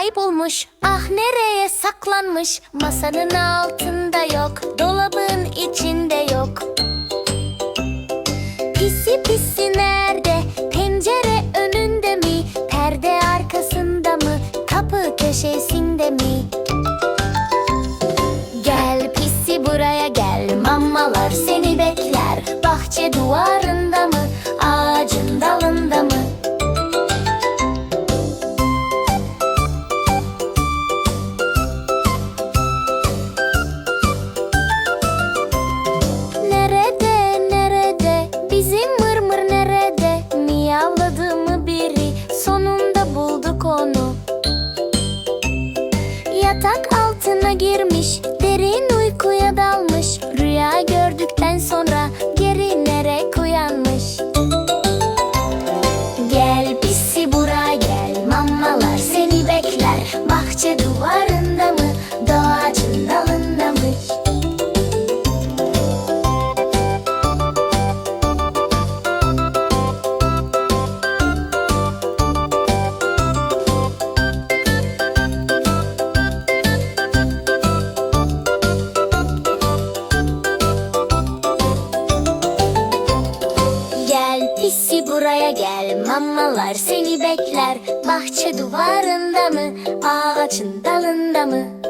kaybolmuş. Ah, nereye saklanmış? Masanın altında yok, dolabın içinde yok. Pisi pisi nerede? Pencere önünde mi? Perde arkasında mı? Kapı köşesinde mi? Gel pisi, buraya gel, mamalar seni bekler. Bahçe duvarında mı? Ağacın dalında mı? Nerede, nerede? Bizim mırmır nerede? Miyavladı mı biri? Sonunda bulduk onu. Yatak altına girmiş, derin uykuya dalmış. Rüya gördükten sonra geri nereye uyanmış? Gel pisi, buraya gel, mamalar seni bekler. Bahçe duvarında mı? Ağacın dalında mı? Gel pisi, buraya gel, mamalar seni bekler. Bahçe duvarında mı? Ağacın dalında mı?